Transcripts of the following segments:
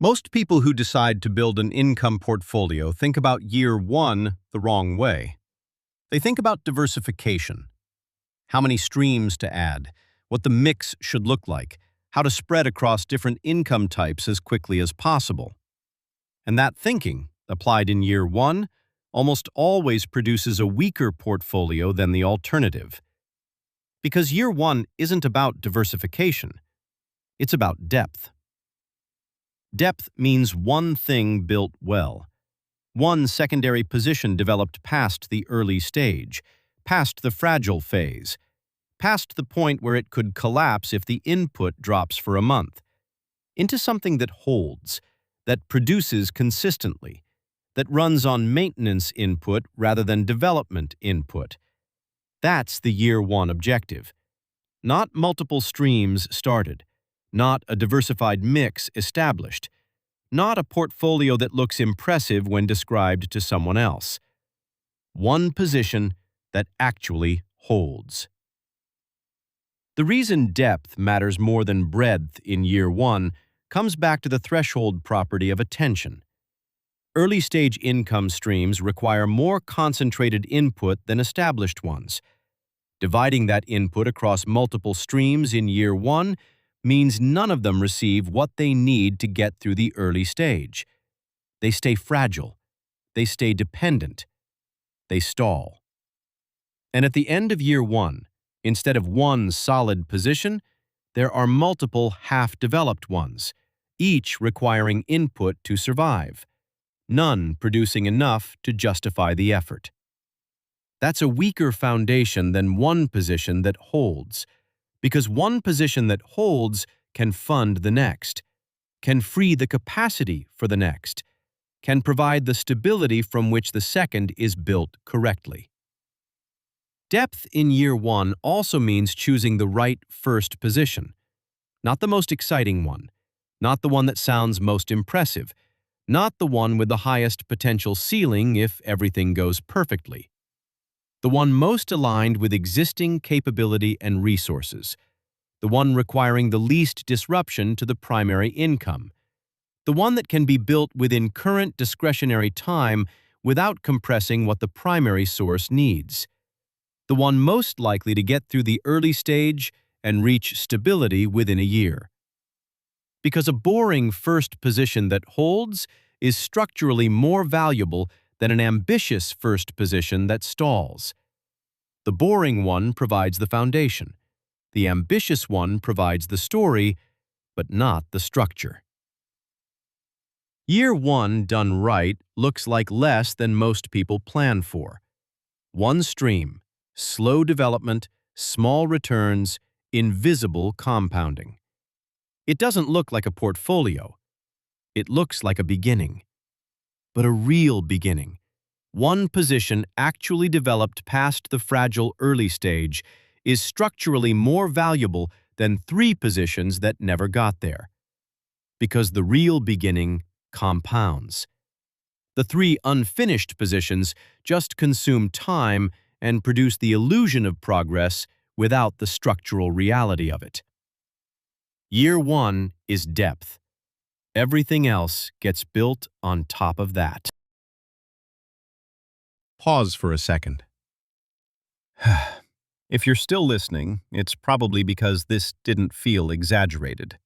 Most people who decide to build an income portfolio think about year one the wrong way. They think about diversification, how many streams to add, what the mix should look like, how to spread across different income types as quickly as possible. And that thinking, applied in year one, almost always produces a weaker portfolio than the alternative. Because year one isn't about diversification, it's about depth. Depth means one thing built well. One secondary position developed past the early stage, past the fragile phase, past the point where it could collapse if the input drops for a month, into something that holds, that produces consistently, that runs on maintenance input rather than development input. That's the year one objective. Not multiple streams started, not a diversified mix established, not a portfolio that looks impressive when described to someone else. One position that actually holds. The reason depth matters more than breadth in year one comes back to the threshold property of attention. Early-stage income streams require more concentrated input than established ones. Dividing that input across multiple streams in year one means none of them receive what they need to get through the early stage. They stay fragile. They stay dependent. They stall. And at the end of year one, instead of one solid position, there are multiple half-developed ones, each requiring input to survive, none producing enough to justify the effort. That's a weaker foundation than one position that holds, because one position that holds can fund the next, can free the capacity for the next, can provide the stability from which the second is built correctly. Depth in year one also means choosing the right first position, not the most exciting one, not the one that sounds most impressive, not the one with the highest potential ceiling if everything goes perfectly. The one most aligned with existing capability and resources, the one requiring the least disruption to the primary income, the one that can be built within current discretionary time without compressing what the primary source needs, the one most likely to get through the early stage and reach stability within a year. Because a boring first position that holds is structurally more valuable than an ambitious first position that stalls. The boring one provides the foundation. The ambitious one provides the story, but not the structure. Year one done right looks like less than most people plan for. One stream, slow development, small returns, invisible compounding. It doesn't look like a portfolio. It looks like a beginning. But a real beginning. One position actually developed past the fragile early stage is structurally more valuable than three positions that never got there. Because the real beginning compounds. The three unfinished positions just consume time and produce the illusion of progress without the structural reality of it. Year one is depth. Everything else gets built on top of that. Pause for a second. If you're still listening, it's probably because this didn't feel exaggerated.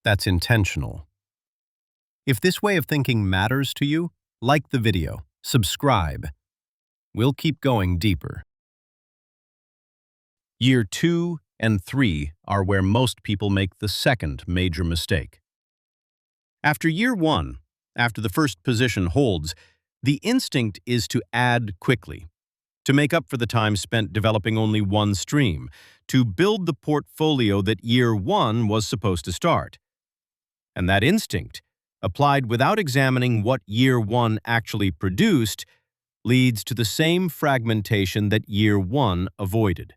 That's intentional. If this way of thinking matters to you, like the video, subscribe. We'll keep going deeper. Year 2 and 3 are where most people make the second major mistake. After year 1, after the first position holds, the instinct is to add quickly, to make up for the time spent developing only one stream, to build the portfolio that year 1 was supposed to start. And that instinct, applied without examining what year 1 actually produced, leads to the same fragmentation that year 1 avoided.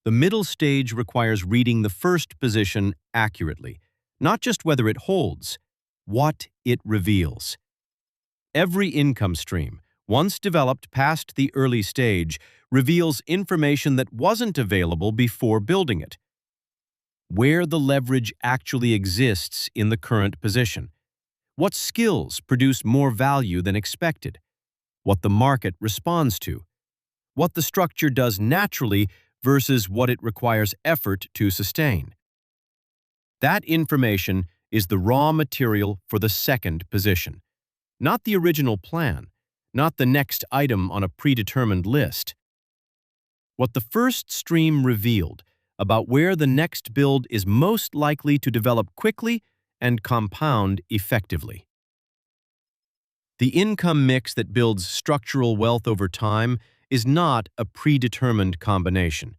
The middle stage requires reading the first position accurately, not just whether it holds, what it reveals. Every income stream, once developed past the early stage, reveals information that wasn't available before building it. where the leverage actually exists in the current position. What skills produce more value than expected? What the market responds to? What the structure does naturally versus what it requires effort to sustain. That information is the raw material for the second position, not the original plan, not the next item on a predetermined list. What the first stream revealed about where the next build is most likely to develop quickly and compound effectively. The income mix that builds structural wealth over time is not a predetermined combination.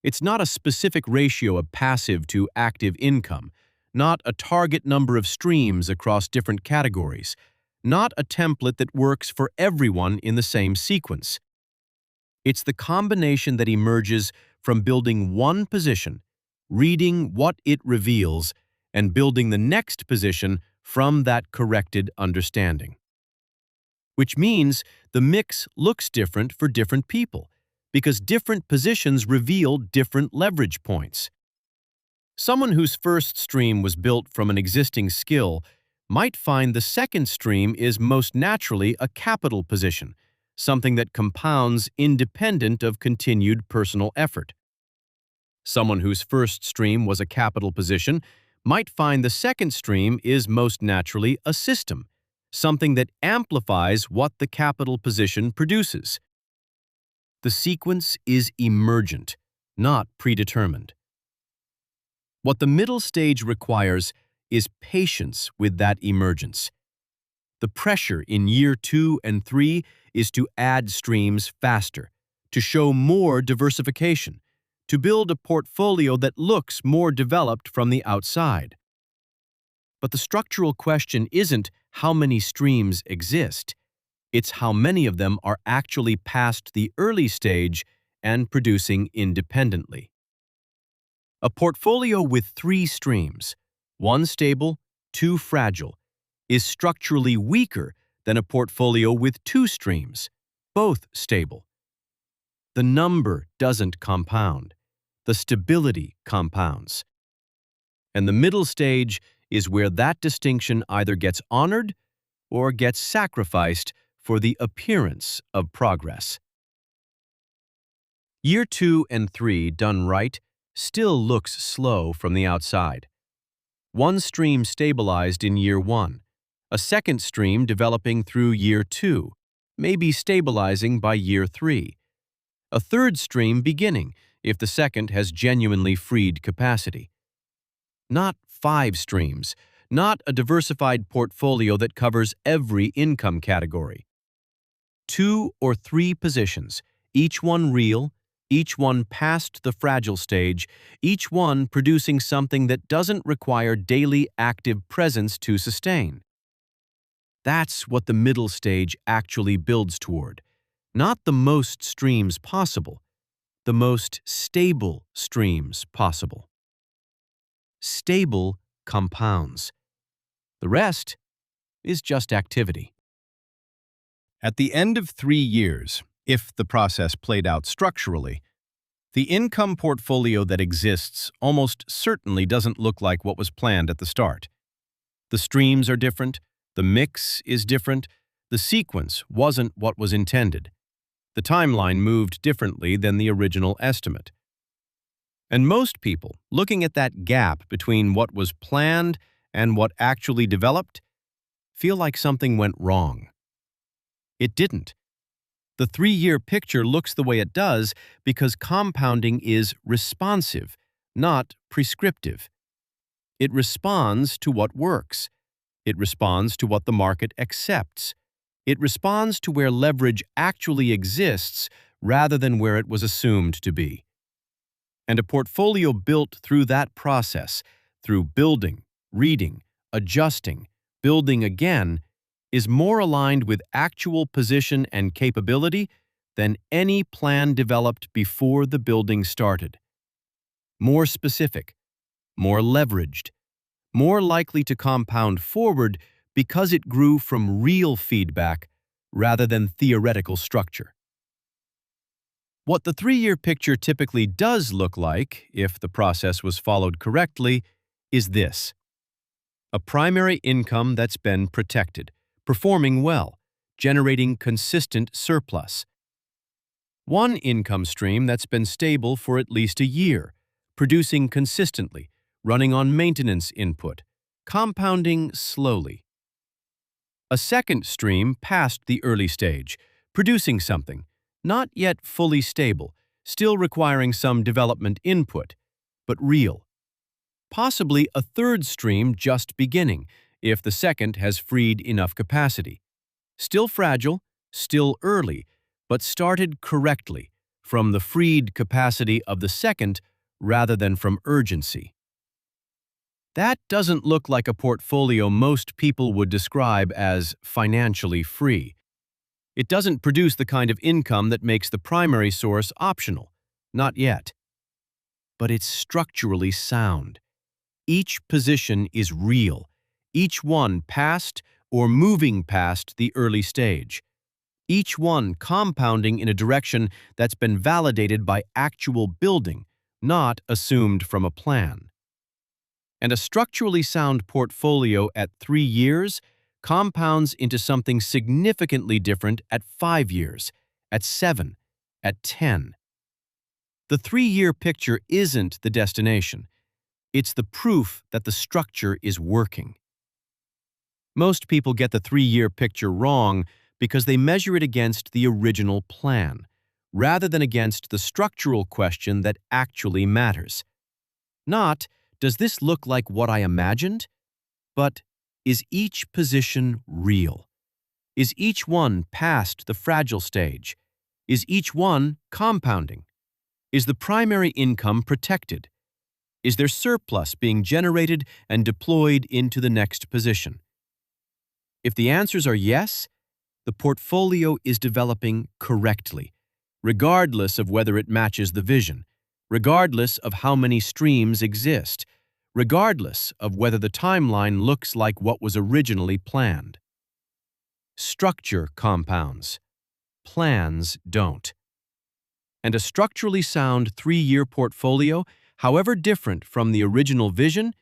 It's not a specific ratio of passive to active income, not a target number of streams across different categories, not a template that works for everyone in the same sequence. It's the combination that emerges from building one position, reading what it reveals, and building the next position from that corrected understanding. Which means the mix looks different for different people, because different positions reveal different leverage points. Someone whose first stream was built from an existing skill might find the second stream is most naturally a capital position, something that compounds independent of continued personal effort. Someone whose first stream was a capital position might find the second stream is most naturally a system, something that amplifies what the capital position produces. The sequence is emergent, not predetermined. What the middle stage requires is patience with that emergence. The pressure in year 2 and 3 is to add streams faster, to show more diversification, to build a portfolio that looks more developed from the outside. But the structural question isn't how many streams exist. It's how many of them are actually past the early stage and producing independently. A portfolio with 3 streams, 1 stable, 2 fragile, is structurally weaker than a portfolio with 2 streams, both stable. The number doesn't compound. The stability compounds. And the middle stage is where that distinction either gets honored or gets sacrificed for the appearance of progress. Year 2 and 3 done right still looks slow from the outside. 1 stream stabilized in year 1, a second stream developing through year 2, maybe stabilizing by year 3, a third stream beginning if the second has genuinely freed capacity. Not 5 streams, not a diversified portfolio that covers every income category. 2 or 3 positions, each one real, each one past the fragile stage, each one producing something that doesn't require daily active presence to sustain. That's what the middle stage actually builds toward. Not the most streams possible, the most stable streams possible. Stable compounds. The rest is just activity. At the end of 3 years, if the process played out structurally, the income portfolio that exists almost certainly doesn't look like what was planned at the start. The streams are different, the mix is different, the sequence wasn't what was intended. The timeline moved differently than the original estimate. And most people, looking at that gap between what was planned and what actually developed, feel like something went wrong. It didn't. The 3-year picture looks the way it does because compounding is responsive, not prescriptive. It responds to what works. It responds to what the market accepts. It responds to where leverage actually exists rather than where it was assumed to be. And a portfolio built through that process, through building, reading, adjusting, building again, is more aligned with actual position and capability than any plan developed before the building started. More specific, more leveraged, more likely to compound forward because it grew from real feedback rather than theoretical structure. What the three-year picture typically does look like, if the process was followed correctly, is this: a primary income that's been protected, performing well, generating consistent surplus. One income stream that's been stable for at least a year, producing consistently, running on maintenance input, compounding slowly. A second stream past the early stage, producing something, not yet fully stable, still requiring some development input, but real. Possibly a third stream just beginning, if the second has freed enough capacity. Still fragile, still early, but started correctly, from the freed capacity of the second rather than from urgency. That doesn't look like a portfolio most people would describe as financially free. It doesn't produce the kind of income that makes the primary source optional. Not yet. But it's structurally sound. Each position is real, each one past or moving past the early stage. Each one compounding in a direction that's been validated by actual building, not assumed from a plan. And a structurally sound portfolio at 3 years compounds into something significantly different at 5 years, at 7, at 10. The 3-year picture isn't the destination. It's the proof that the structure is working. Most people get the 3-year picture wrong because they measure it against the original plan, rather than against the structural question that actually matters. Not, does this look like what I imagined? But, is each position real? Is each one past the fragile stage? Is each one compounding? Is the primary income protected? Is there surplus being generated and deployed into the next position? If the answers are yes, the portfolio is developing correctly, regardless of whether it matches the vision, regardless of how many streams exist, regardless of whether the timeline looks like what was originally planned. Structure compounds. Plans don't. And a structurally sound 3-year portfolio, however different from the original vision,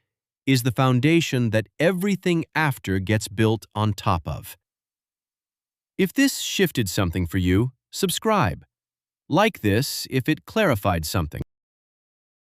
is the foundation that everything after gets built on top of. If this shifted something for you, subscribe. Like this if it clarified something.